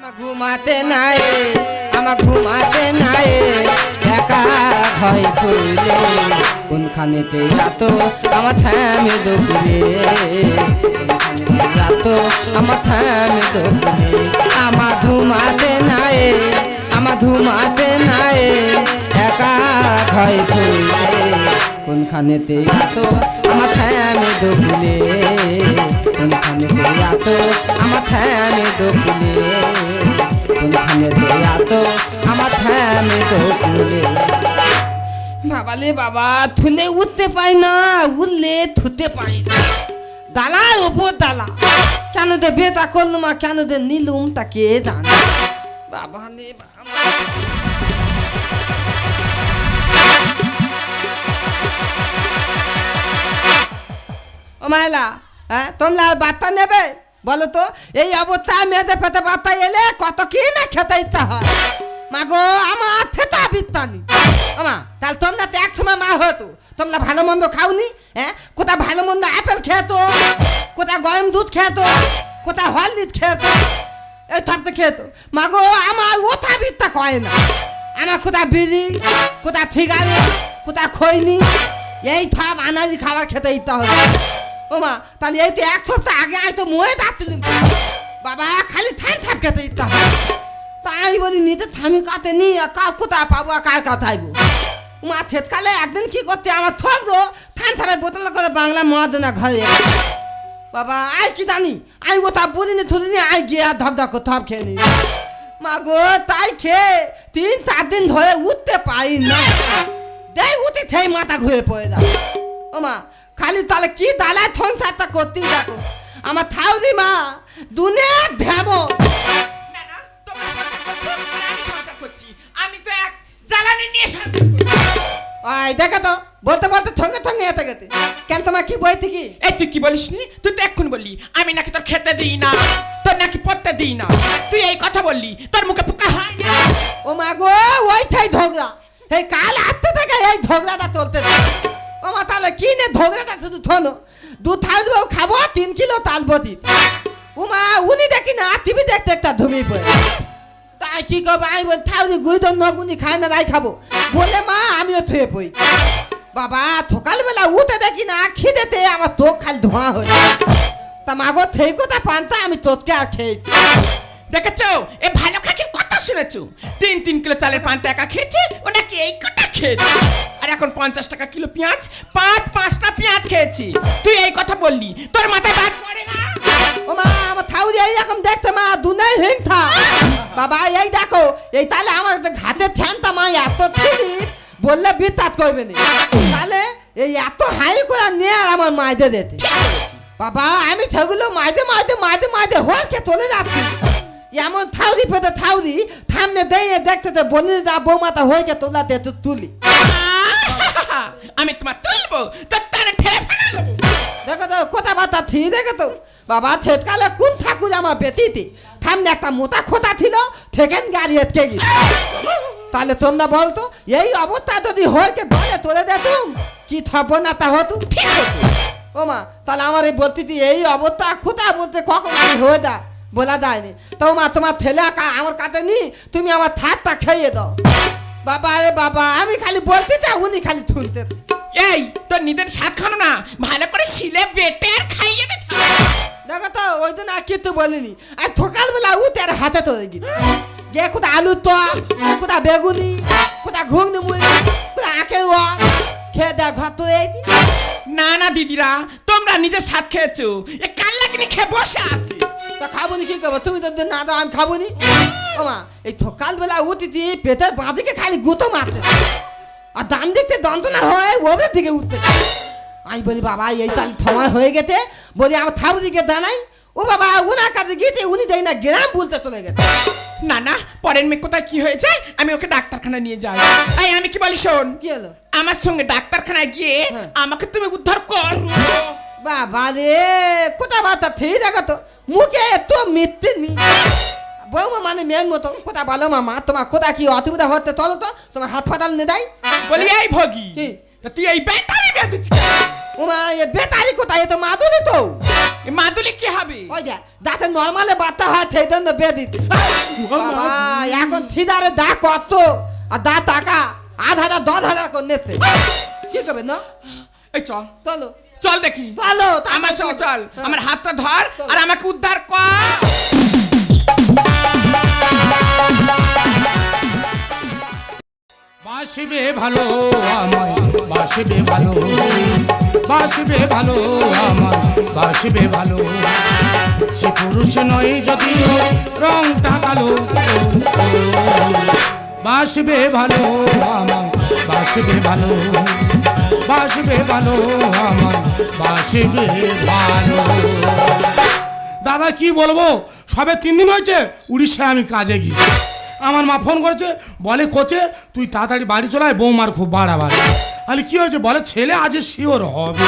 আমার ঘুমাতে নাই, আমার ঘুমাতে নাই, একা ভয় করলে কোনখানেতে যাত আমার থামে দোকলে, কোনখানেতে যাত আমার থামে দোকলে। আমার ঘুমাতে নাই, আমার ঘুমাতে নাই, একা ভয় করলে কোনখানেতে যাত আমার থামে দোকলে, কোনখানেতে যাত আমার থামে দোকলে, কোনখানেতে যাত আমার থামে দোকলে। বাবালে বাবা, থুলে উঠতে পাই না, উঠলে থুতে পাই না, দালার ওপর দালা, কেন দে বেতা করলুম আর কেন দে নিলুম তাকে জানা। বাবালে বাবা, ও মাইলা, হ্যাঁ তোমরা বার্তা নেবে বলো তো? এই অবস্থায় মেয়েদের পেতে বার্তা এলে কত কি না খেতে ইচ্ছা হয়। মা গো, আমার থেতা বিত্তানি আমা, তাহলে তোমরা তো এক সময় মা হতো, তোমরা ভালো মন্দ খাওনি? হ্যাঁ, কোথা ভালো মন্দ আপেল খেতো, কোথা গরম দুধ খেতো, কোথা হলদিদ খেতো, এই থাকতে খেতো। মা গো, আমার ওঠা বিত্তা কয় না, আমার কোথা বিড়ি, কোথা ঠিকারি, কোথা খৈনি, এই সব আনাজি খাবার খেতে ইচ্ছা হয়। ও মা, তাহলে এই তো এক সপ্তাহ আগে আয় তো মোয়ে দাঁড়তিলিম বাবা, খালি থান থাপ খেতে ইচ্ছা হয়। তাই বলি নিতে থামি কাতে নি কাউ কোথায় পাবো আর কার কাছে আইবো। মা থেতকালে একদিন কি করতে আমার থক দো থান থাপে বোতল করে বাংলা মহাদেনা ঘরে। বাবা আয় কি জানি, আই ও তা বুঝিনি থুদিনি, আই গিয়ে আর ধক ধক থপ খেয়ে নি। মা গো, তাই খেয়ে 3-4 দিন ধরে উঠতে পারি না, দেখ উঠে থেই মাথা ঘুরে পড়ে যায়। ও মা, খালি তাহলে কি দালায় সংসারটা করতেই দেখো। আমার থাউদি মা দুনিয়ার ভ্যামো। আমি তো এক জ্বালানি নিয়ে সংসার করছি। ওই দেখো তো, বলতে বলতে ঠঙ্গে ঠঙ্গে এতে গেতে কেন, তোমার কি বই থেকে? এই তুই কি বলিস নি? তুই তো এক্ষুনি বললি আমি নাকি তোর খেতে দিই না, তোর নাকি পড়তে দিই না। তুই এই কথা বললি, তোর মুখে পোকা হয় না? ও মা গো, ওই থাই ঝগড়া, এই কাল আসতে থেকে এই ঝগড়াটা চলতে। ও মা, তাহলে কি নে ঝগড়াটা শুধু থনো, 2 থাউজেন্ড খাবো 3 কিলো তালবতি। ও মা, উনি দেখি না টিভি দেখতে একটা ধুমি পড়ে, তাই কি করবো? আমি বল থাউজি গুইদন নগুনি খাই না, তাই খাবো বলে মা আমিও থুয়ে পই। বাবা সকালবেলা উঠে দেখি না খিদেতে আমার চোখ খালি ধোঁয়া হয়ে, তা মাগো থেই কথা পান্তা আমি তোকে আর খেয়ে। দেখেছো, এ ভালো খাকির কথা শুনেছো? 3 কিলো চালের পান্তা একা খেয়েছে, ও নাকি এই কটা খেয়েছে। আর এখন 50 টাকা কিলো পেঁয়াজ, 5টা পেঁয়াজ খেয়েছি। তুই এই কথা বললি, তোর মাথায় বাদ পড়ে না? ও মা, আমার থাউজি এইরকম দেখতে মা দুনাই হিংসা। বাবা এই দেখো, এই তাহলে আমার ঘাতে থ্যানটা মা এত ছিলি বললে বিতাত করবে না, তাহলে এই এত হাই করে নিয়ে আর আমার মাইদে দিতে। বাবা আমি সেগুলো মাইদে মাইদে মাইদে মাইদে হলকে চলে যাচ্ছি, এমন থাউরি পেতে থাউরি থামনে দিয়ে দেখতে বলি যা বৌমাতা হয়েছে তোলা দে তুলি। আমি তোমার তুলবো, তোর টানে ফেলে ফেলে দেবো। দেখো তো কথাবার্তা ঠিক দেখো তো। বাবা থেতকালে কোন ঠাকুর আমার বেতিতে সামনে একটা মোটা খোঁতা ছিল, থেকেন গাড়ি এটকে গেল। তাহলে তোমরা বলতো এই অবস্থা যদি হয়কে ধরে তোলে দেখুম কি থাকবো না তা হতো? ঠিক হতো। ও মা, তাহলে আমার এই বলতে এই অবস্থা খোঁতা বলতে কখন কি হয়ে যায় বলা যায়নি। তো মা, তোমার ছেলে আমার কাছে নি, তুমি আমার থাকটা খেয়ে দাও। বাবা রে বাবা, আমি খালি বলতে চাই, উনি খালি শুনতে। এই তোর নিজের স্বাদ খানো না, ভালো করে শিলে বেটে আর খাইয়ে দে। দেখো তো ওই দিন আর কিছু বলিনি, আর সকালবেলা উঠে আর হাতে তোলে গিয়ে কোথা আলু তো, কোথা বেগুনি, কোথা ঘুগনি মুড়ি, কোথা আখের খেয়ে দেয় ঘর তো। না না দিদিরা, তোমরা নিজের স্বাদ খেয়েছো, এ কাল্লা কিনে খেয়ে বসে আছে। তা খাবো নি কি করবো? তুমি তো না দাও, আমি খাবো নি। ও মা, এই সকালবেলা উঠেছি পেটের বাঁদিকে খালি গুঁতো মারতে, আর ডান দিকতে যন্ত্রণা হয় ওদের দিকে উঠতে। আমি বলি বাবা এই তাহলে সময় হয়ে গেছে, বলি আমার থাউদিকে দাঁড়াই। ও বাবা, ওনার কাছে গিয়েছে, উনি দেয় না গ্রাম বলতে চলে গেছে। না না, পরের মেয়ে কোথায় কি হয়ে যায়, আমি ওকে ডাক্তারখানা নিয়ে যাই। এই আমি কি বলি শোন, কি হলো? আমার সঙ্গে ডাক্তারখানায় গিয়ে আমাকে তুমি উদ্ধার করো। বাবা রে, কোথা বার্তা ঠিক দেখো তো, মুখে এত মিথ্যে নি। বৌমা মানে মেয়ের মতো কোথা বলো মামা, তোমার কোথা কি অসুবিধা হতে চলো তো, তোমার হাত ফাটাল নে দেয়। বলি এই ভগি, কি? তা তুই এই ব্যাটারি বেঁধেছিস? ও মা, এ বেতারি কোথায়? এ তো মাদুলি তো। এ মাদুলি কি হবে? ওই যে যাতে নর্মালে বাচ্চা হয় সেই জন্য বেয়ে দিতে বাবা, এখন থিদারে দা কত আর দা টাকা 8,000 10,000 করে নিতে কি করবে না এই চল চলো চল দেখি, চলো আমার সঙ্গে চল, হ্যাঁ। আমার হাতটা ধর আর আমাকে উদ্ধার কর। বাসবে ভালো আমায়, বাসবে ভালো, বাসবে ভালো আমায়, বাসবে ভালো। সে পুরুষ নয় যদি রংটা কালো, বাসবে ভালো আমায়, বাসবে ভালো, বাসবে ভালো আমায়, বাসবে ভালো। দাদা কি বলবো, সবে 3 দিন হয়েছে উড়িষ্যায় আমি কাজে গিয়ে, আমার মা ফোন করেছে, বলে কোচে তুই তাড়াতাড়ি বাড়ি চলে আয়, বৌমার খুব বাড়াবাড়ি। আরে কি হয়েছে, বলে ছেলে আজ শিওর হবে।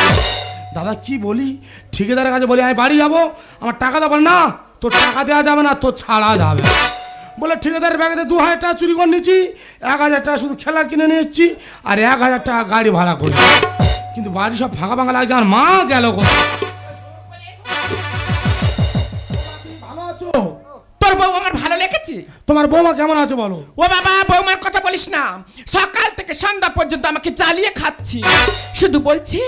দাদা কি বলি, ঠিকাদারের কাছে বলি আমি বাড়ি যাবো, আমার টাকা দেবো না, তোর টাকা দেওয়া যাবে না, তোর ছাড়া যাবে। বলে ঠিকাদারের ব্যাগেতে 2,000 টাকা চুরি করে নিচ্ছি, 1,000 টাকা শুধু খেলা কিনে নিয়ে এসেছি, আর 1,000 টাকা গাড়ি ভাড়া করি। কিন্তু বাড়ি সব ফাঁকা ফাঁকা লাগছে, আর মা গেল কোথায়? ভালো আছো? তোর বউ আমার ভালো লেগেছে। তোমার বৌমা কেমন আছে বলো? ও বাবা, বৌমার কথা বলিস না, সকাল থেকে সন্ধ্যা পর্যন্ত আমাকে জ্বালিয়ে খাচ্ছি, শুধু বলছে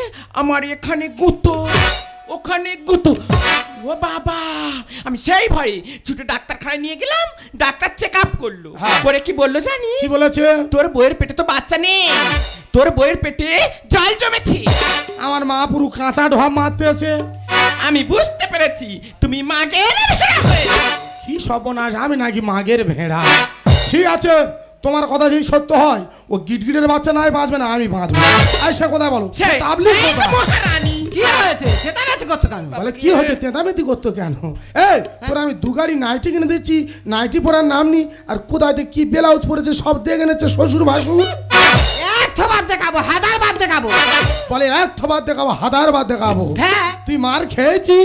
আমার এখানে গুঁতো ওখানে গুঁতো। ও বাবা, আমি সেই ভয়ে ছুটে ডাক্তারখানায় নিয়ে গেলাম, ডাক্তার চেক আপ করলো, হ্যাঁ। করে কি বললো জানিস? কি বলেছে? তোর বইয়ের পেটে তো বাচ্চা নেই, তোর বইয়ের পেটে জল জমেছে। আমার মা পুরো কাঁচা ঢপ মারতেছে। আমি বুঝতে পেরেছি তুমি মাগের ভেড়া হয়েছো। কি সর্বনাশ, আমি নাকি মাগের ভেড়া? ঠিক আছে, তোমার কথা যদি সত্য হয়, ও গিটগিটের বাচ্চা নাই বাঁচবে না, আমি বাঁচবো। আইসা কোথায় বলো? সেই, তাবলিগ এই তো কোথায়? মহারানী। কি হয়েছে সেটা নাকি করতে কেন বলে কি হতে তেতামেতি করতো কেন? এই তোর আমি 2 গাড়ি নাইটি কিনে দিচ্ছি, নাইটি পরার নাম নি, আর কোথায় কি ব্লাউজ পরেছে সব দেখে নিচ্ছে শ্বশুর ভাসুর। এক থবার দেখাবো হাজার বার দেখাবো বলে এক থবার দেখাবো হাজার বার দেখাবো। হ্যাঁ তুই মার খেয়েছি,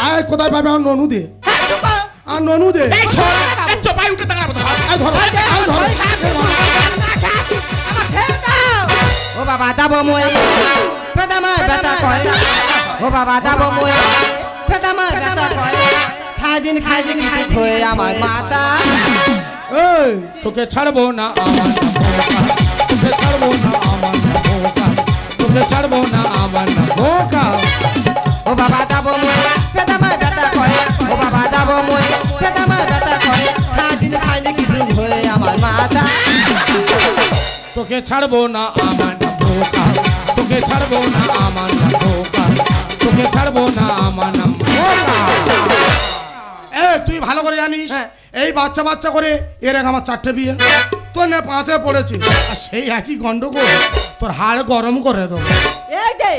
আর কোথায় পাবে? আমার ননু দে, হ্যাঁ, চুপ করো। আর ননু দে। এই শোন, এই চোপাই উঠে দাঁড়াবো ধর। এই ধরো, ওই দে, এই ধরো। ওই খা, না খা, আমার খেয়ে দাও। ও বাবা দাবো মই পেদামায় ব্যথা কয়, ও বাবা দাবো মই পেদামায় ব্যথা কয়, খাই দিন কিছু হয়ে আমার মাতা। এই তোকে ছাড়বো না আমার না বোকা, তোকে ছাড়বো না আমার না বোকা, তোকে ছাড়বো না আমার না বোকা। ও বাবা দাবো মই পেদামায় ব্যথা কয়, ও বাবা দাবো মই পেদামায় ব্যথা কয়, খাই দিন কিছু হয়ে আমার মাতা। তোকে ছাড়বো না আমার না বোকা, তোকে ছাড়বো না আমার না বোকা, তোকে ছাড়বো না আমার না বোকা। এ তুই ভালো করে জানিস, হ্যাঁ। এই বাচ্চা বাচ্চা করে এর আগে আমার 4টে বিয়ে, তোর না 5-এ পড়েছে, আর সেই একই গন্ডগোল, তোর হাড় গরম করে দেবো। এই যে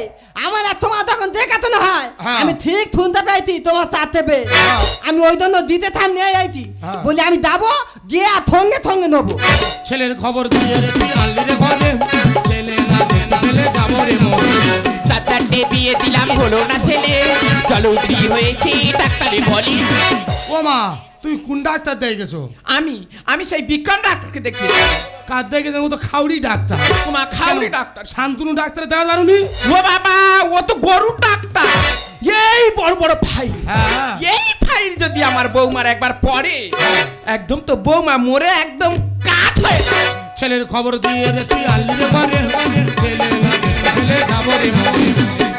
আমার আর তোমার তখন দেখাতো না হয়, হ্যাঁ। আমি ঠিক শুনতে পাইছি তোমার চারটে পে, হ্যাঁ। আমি ওই জন্য দিতে থান নিয়ে যাইছি, হ্যাঁ। বলি আমি যাবো গিয়ে আর থঙ্গে নেবো। ছেলের খবর দিয়ে রে তুই আনলি রে ঘরে, ছেলে না দেখতে পেলে যাবো রে মরে। 4-4টে বিয়ে দিলাম হলো না ছেলে, চলো উদ্রি হয়েছে ডাক্তারে বলি। ও মা, তুই কোন ডাক্তার দেখেছো? আমি সেই বিক্রম ডাক্তারকে দেখি। কার দেখে দেখো তো খাউড়ি ডাক্তার। তোমা খাউড়ি ডাক্তার। শান্তনু ডাক্তার দেখা দারুনি। ও বাবা, ও তো গরুর ডাক্তার। এই বড় বড় ফাইল, হ্যাঁ। এই ফাইল যদি আমার বৌমার একবার পড়ে, একদম তো বৌমা মরে একদম কাঠ হয়ে যায়। ছেলের খবর দিয়ে রে তুই আনলি রে ঘরে, ছেলে না দেখতে পেলে যাবো রে মরে।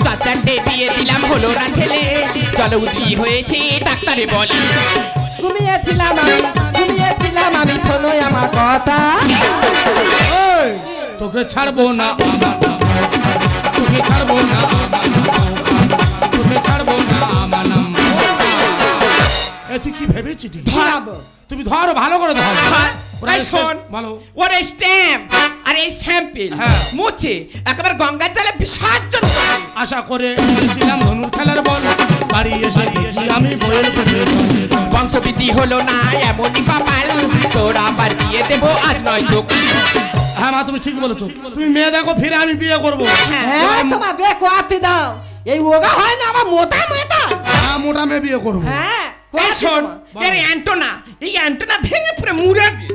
4-4টে বিয়ে দিলাম হলো না ছেলে, চলো উদ্রি হয়েছে ডাক্তারে বলি। ঘুমিয়েছিলাম আমি শোনোই আমার কথা। এই, তোকে ছাড়বো না আমার নাম, তোকে ছাড়বো না আমার নাম, তোকে ছাড়বো না আমার নাম। এ তুই কি ভেবেছিস? ধরাবো। তুমি ধরো, ভালো করে ধরো। ওরা এই শোন, ভালো। ওর স্ট্যাম্প আর এই স্যাম্পেল হ্যাঁ। মুছে একেবারে গঙ্গার জলে বিসর্জন করে। আশা করে ছিলাম ধনুর খেলার বল, বাড়ি এসে দেখি আমি বইয়ের পেটে। বংশবৃদ্ধি হলো না এমনই কপাল, তোর আবার বিয়ে দেবো আর নয় তো। হ্যাঁ মা, তুমি ঠিক বলেছো, তুমি মেয়ে দেখো, ফিরে আমি বিয়ে করবো। হ্যাঁ তোমার বে কোয়াতে দাও, এই ওগা হয় না আবার মোটা মোটা। হ্যাঁ, মোটা মেয়ে বিয়ে করবো। হ্যাঁ এই কোয়াতে শোন, তোমার। এর অ্যান্টোনা, এই অ্যান্টোনা ভেঙে পুরো মুড়ে দিয়ে।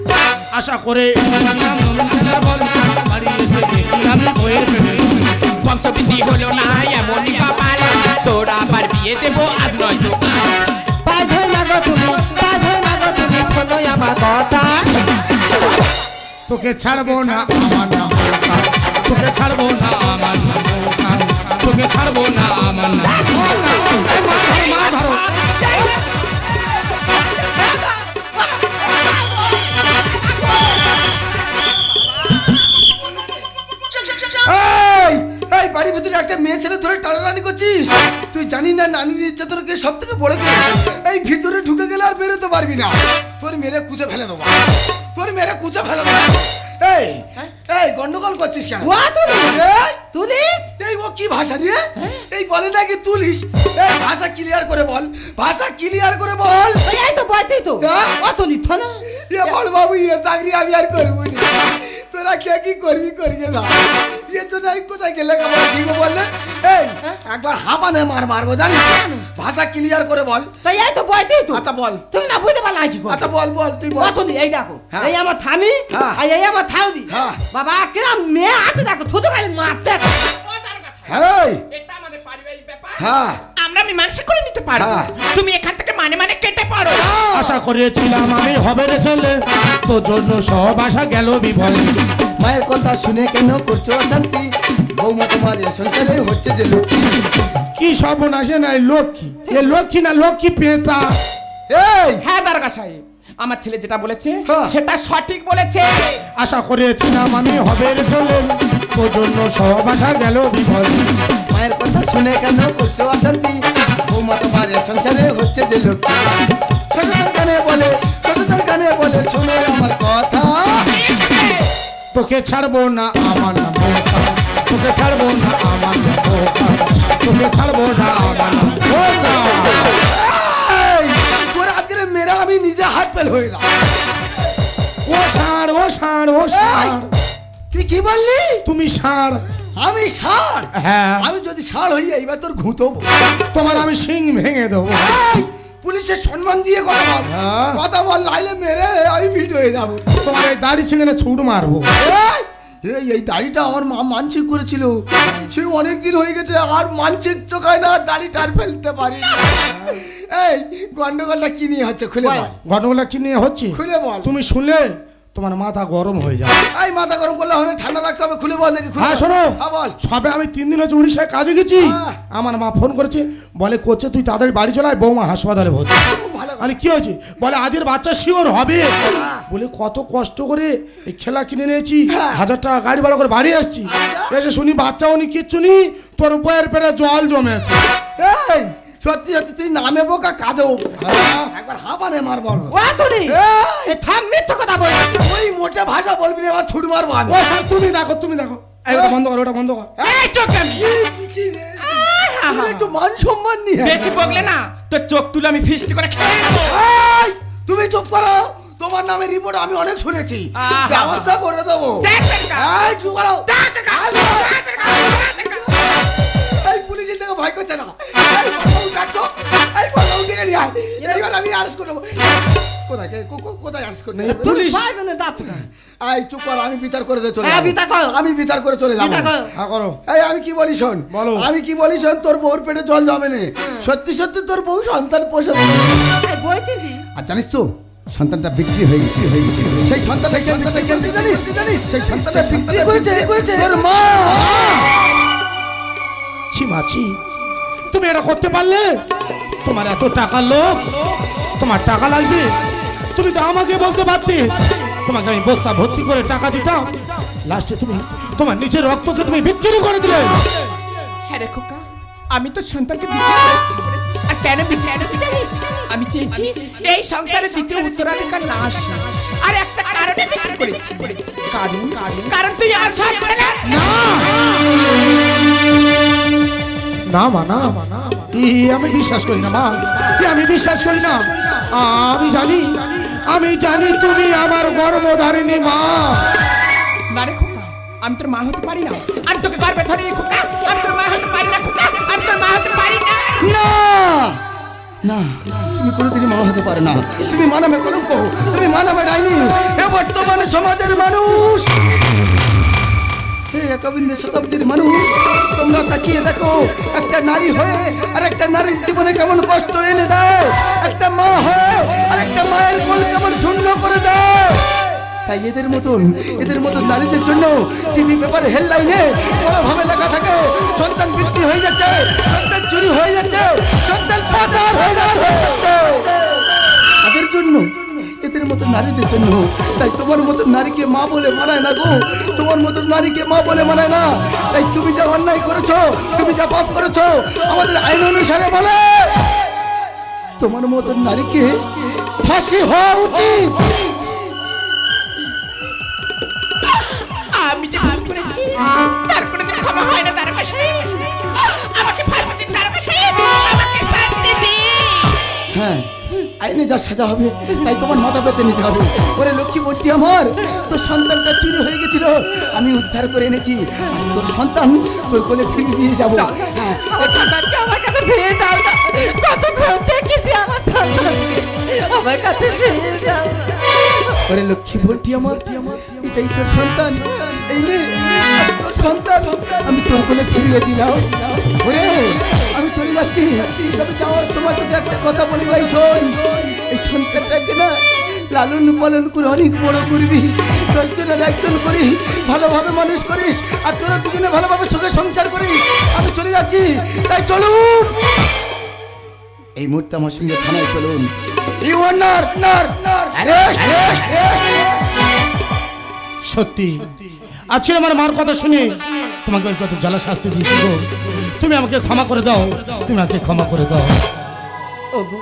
আশা করে ছিলাম ধনুর খেলার বল, বাড়ি এসে দেখি আমি বইয়ের পেটে। বংশবৃদ্ধি হলো না এমনই কপাল, তোর আবার বিয়ে বিয়ে দেবো আজ নয় তো পায়ে ধরে মাগো তুমি, পায়ে ধরে মাগো তুমি, শোনো আমার কথা। তোকে ছাড়বো না আমার নাম বোকা, তোকে ছাড়বো না আমার নাম বোকা, তোকে ছাড়বো না আমার নাম বোকা। এই মা ধরো, মা ধরো। এই এই বাড়ির ভিতরে একটা মেয়ে ছেলে ধরে টানাটানি করছিস, তুই জানি না নানির ইচ্ছা তোর কে সব থেকে বড় কে? এই ভিতরে ঢুকে গেলে আর বেরোতে পারবি না, তোর মেরে কুচে ফেলে দেবো, তোর মেরে কুচে ফেলে দেবো। এই এই গন্ডগোল করছিস কেন? ওয়া তুলি, এই, তুলি। এই ও কি ভাষা রে? এই বলে নাকি তুলিস? এই ভাষা ক্লিয়ার করে বল, ভাষা ক্লিয়ার করে বল। ওই এই তো বইতেই তো। হ্যাঁ? ও তুলি তো না। এ বল বাবু, এ চাকরি আমি আর করবো না, তোরা কে কি করবি করিয়ে দাও। এ তো নাই কোথায় গেলে আমার শিখবো বললে? এই একবার হাঁপানে মারবো জানিস? ভাষা ক্লিয়ার করে বল। তাই এই তো বইতেই তো। আচ্ছা বল। তুমি না বুঝতে পারলা কি কথা? আচ্ছা বল বল তুই ও বল। তুলি, এই দেখো, হ্যাঁ। এই আমার থামি, হ্যাঁ। আর এই আমার থাউদি। হ্যাঁ। বাবা কিরম মেয়ে আছে দেখো, থুতু খালি মারতে। হ্যাঁ এটা আমাদের পারিবারিক ব্যাপার হ্যাঁ আমরা মীমাংসা করে নিতে পারবো হ্যাঁ। তুমি এখান থেকে মানে মানে কেটে পারো আশা করেছিলাম আমি হবে রে ছেলে, তোর জন্য সব আশা গেল বিফলে। মায়ের কথা শুনে কেন করছো অশান্তি? বৌমা তোমার এ সংসারে হচ্ছে যে লক্ষ্মী। কি সর্বনাশে নাই লক্ষ্মী, এ লক্ষ্মী না লক্ষ্মী পেঁচা। এই হ্যাঁ দারোগা সাহেব, আমার ছেলে যেটা বলেছে হ্যাঁ। সেটা সঠিক বলেছে আশা করেছিলাম আমি হবে রে ছেলে, তোর জন্য সব আশা গেল বিফলে। মায়ের কথা শুনে কেন করছো অশান্তি? বৌমা তোমার এ সংসারে হচ্ছে যে লক্ষ্মী। শ্বশুরের কানে বলে, শ্বশুরের কানে বলে শোনো আমার কথা। তোকে ছাড়বো না আমার নাম বোকা, তোকে ছাড়বো না আমার নাম বোকা, তোকে ছাড়বো না আমার নাম বোকা। এই, তোর আজকের মেয়েরা আমি নিজে হাত ফেল হয়ে গেল। ও ষাঁড়, ও ষাঁড়, ও ষাঁড়, তুই কি বললি? তুমি ষাঁড়। আমি ষাঁড়? হ্যাঁ, আমি যদি ষাঁড় হই এইবার তোর ঘুঁতবো। তোমার আমি শিং ভেঙে দেবো। এই, পুলিশের সম্মান দিয়ে কথা বল, হ্যাঁ। কথা বল, নাইলে মেরে আমি ফিট হয়ে যাবো। তোমার এই দাড়ি ছিঁড়ে না ছুট মারবো। এই দাড়িটা আমার মা মানসিক করেছিল, সে অনেক দিন হয়ে গেছে, আর মানসিক চোখায় না, দাড়িটা আর ফেলতে পারি না। এই গন্ডগোলটা কি নিয়ে হচ্ছে খুলে বল, ঘটনাগুলো কি নিয়ে হচ্ছে খুলে বল। তুমি শুনলে তোমার মাথা গরম হয়ে যাবে। এই মাথা গরম করলে হবে না, ঠান্ডা রাখতে হবে, খুলে বল দেখি, খুলে হ্যাঁ বল। শোনো, হ্যাঁ বল। সবে আমি 3 দিন হচ্ছে উড়িষ্যায় কাজে গেছি। হ্যাঁ। আমার মা ফোন করেছে, বলে করছে তুই তাড়াতাড়ি বাড়ি চলে আয়, বৌমা হাসপাতালে ভর্তি। ভালো আরে কি হয়েছে? বলে আজের বাচ্চা শিওর হবে। বলে কত কষ্ট করে এই খেলা কিনে নিয়েছি, হ্যাঁ। 1000 টাকা গাড়ি ভাড়া করে বাড়ি আসছি, এসে শুনি বাচ্চাও নি কিচ্ছু নি, তোর বইয়ের পেটে জল জমেছে। এই সত্যি সত্যি তুই নামে বোকা কাজও একবার হাঁপানে মার বল। ওয়া তুলি, এই, এই থাম, মিথ্যা কথা বল। ওই মোটা ভাষা বলবি না, এবার ছুট মারবো আমি। ও স্যার তুমি দেখো, তুমি দেখো, এই ওটা বন্ধ করো, ওটা বন্ধ কর। এই চোখ আমি কি রে? তুই একটু মান সম্মান নিয়ে বেশি বকলে না তো চোখ তুলে আমি ফিস্টি করে খেয়ে নেবো এই, তুমি চুপ করো, তোমার নামে রিপোর্ট আমি অনেক শুনেছি, আহা। ব্যবস্থা করে দেবো। দেখ দেখা। এই চুপ করো। দেখা। এই পুলিশের থেকে ভয় করছে না। এই বড়বাবু ডাকছো, এই বড়বাবু ডেকে নিয়ে আয়। এইবার আমি অ্যারেস্ট করবো। কোথায় কোথায় অ্যারেস্ট করতে হবে? পুলিশ পাইবে না দাঁত না। এই চুপ কর, আমি বিচার করে চলে হ্যাঁ, যাবো। বিচার করো। আমি বিচার করে চলে যাবো। বিচার করো। হ্যাঁ করো। এই আমি কি বলি শোন, বলো। আমি কি বলি শোন, তোর বউর পেটে জল জমে নে, সত্যি সত্যি তোর বউ সন্তান পোষে। এই বইতেছি। আর জানিস তো সন্তানটা বিক্রি হয়ে গেছে, সেই সন্তানটা জানিস, সেই সন্তানটা বিক্রি করেছে তোর মা। ছি মাছি, তুমি এটা করতে পারলে? তোমার এত টাকার লোক, তোমার টাকা লাগবে, তুমি তো আমাকে বলতে পারতে, তোমাকে আমি বস্তা ভর্তি করে টাকা দিতাম, লাস্টে তুমি তোমার নিজের রক্তকে তুমি বিক্রি করে দিলে। হ্যাঁ রে খোকা, আমি তো সন্তানকে বিক্রি করেছি। আর কেন বিক্রি জানিস? আমি চেয়েছি এই সংসারে দ্বিতীয় উত্তরাধিকার না আসে, আর একটা কারণে বিক্রি করেছি। কারণ তুই আমার সব ছেলে। না মা, না আমি বিশ্বাস করি না মা, আমি বিশ্বাস করি না। আমি জানি তুমি আমার গর্ভধারিণী মা। না রে খোকা, আমি তোর মা হতে পারি না। আমি তোকে গর্বে ধরি খোকা, আমি তোর মা হতে পারি না খোকা, আমি তোর মা হতে পারি না। না না, তুমি কোনোদিনই মা হতে পারো না, তুমি মানবে কলঙ্ক, তুমি মানবে ডাইনি। এ বর্তমানে সমাজের মানুষ হে একবিন্দে শতাব্দীর মানুষ, তোমরা তাকিয়ে দেখো একটা নারী হয়ে আর একটা নারীর জীবনে কেমন কষ্ট এনে দেয়, একটা মা হয়ে আর একটা মায়ের কোল কেমন শূন্য করে দেয়। তাই এদের মতন নারীদের জন্য টিভি পেপার হেডলাইনে বড়ভাবে লেখা থাকে সন্তান বিক্রি হয়ে যাচ্ছে, সন্তান চুরি হয়ে যাচ্ছে, সন্তান পাচার হয়ে যাচ্ছে। তাদের জন্য, এদের মতো নারীদের জন্য। তাই তোমার মতো নারীকে মা বলে মানায় না গো, তোমার মতো নারীকে মা বলে মানায় না। তাই তুমি যা অন্যায় করেছো, তুমি যা পাপ করেছো, আমাদের আইন অনুসারে বলে তোমার মতো নারীকে ফাঁসি হওয়া উচিত। আমি যে ভুল করেছি তার কোনোদিন ক্ষমা হয় না দারোগা সাহেব। আমাকে ফাঁসি দিন দারোগা সাহেব, আমাকে শাস্তি দিন। হ্যাঁ, আইনে যা সাজা হবে তাই তোমার মাথা পেতে নিতে হবে। ওরে লক্ষ্মীপট্টি আমার, তোর সন্তানটা চুরি হয়ে গেছিল, আমি উদ্ধার করে এনেছি। আজ তোর সন্তান তোর কোলে ফিরিয়ে দিয়ে যাবো। হ্যাঁ, আমার সন্তানকে আমার কাছে ফিরিয়ে দাও না। কত ধন দেখেছি আমার সন্তানকে, আমার কাছে ফিরিয়ে দাও। ওরে লক্ষ্মীপট্টি আমার, এটাই তোর সন্তান, এই নে তোর সন্তান, আমি তোর কোলে ফিরিয়ে দিলাম। ওরে আমি চলে যাচ্ছি, তবে যাওয়ার সময় তোকে একটা কথা বলি ভাই শোন, এই সন্তানটাকে না লালন পালন করে অনেক বড় করবি, দশজনের একজন করি, ভালোভাবে মানুষ করিস, আর তোরা দুজনে ভালোভাবে সুখে সংসার করিস। আমি চলে যাচ্ছি, তাই চলুন এই মুহূর্তে আমার সঙ্গে থানায় চলুন। ইউ আর নট সত্যি আজকে আমার মার কথা শুনে তোমাকে ওই কত জ্বালা শাস্তি দিয়েছি গো। তুমি আমাকে ক্ষমা করে দাও, তুমি আমাকে ক্ষমা করে দাও। ওগো,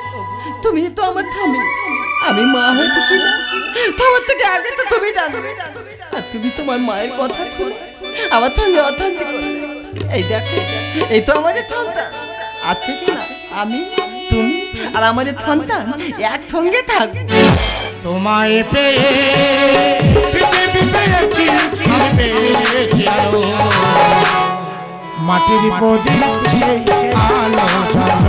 তুমি তো আমার থামি, আমি মা হয়তো কি না, তোমার থেকে আগে তো তুমি জানবে। আর তুমি তোমার মায়ের কথা শুনে আমার সঙ্গে অশান্তি করলে। এই দেখো, এই তো আমাদের সন্তান। আজ থেকে না আমি, তুমি আর আমাদের সন্তান এক সঙ্গে থাকবো। তোমায় পেয়ে পৃথিবী পেয়েছি, আমি পেয়েছি আলো, মাটির প্রদীপ সেই আলো জ্বালো।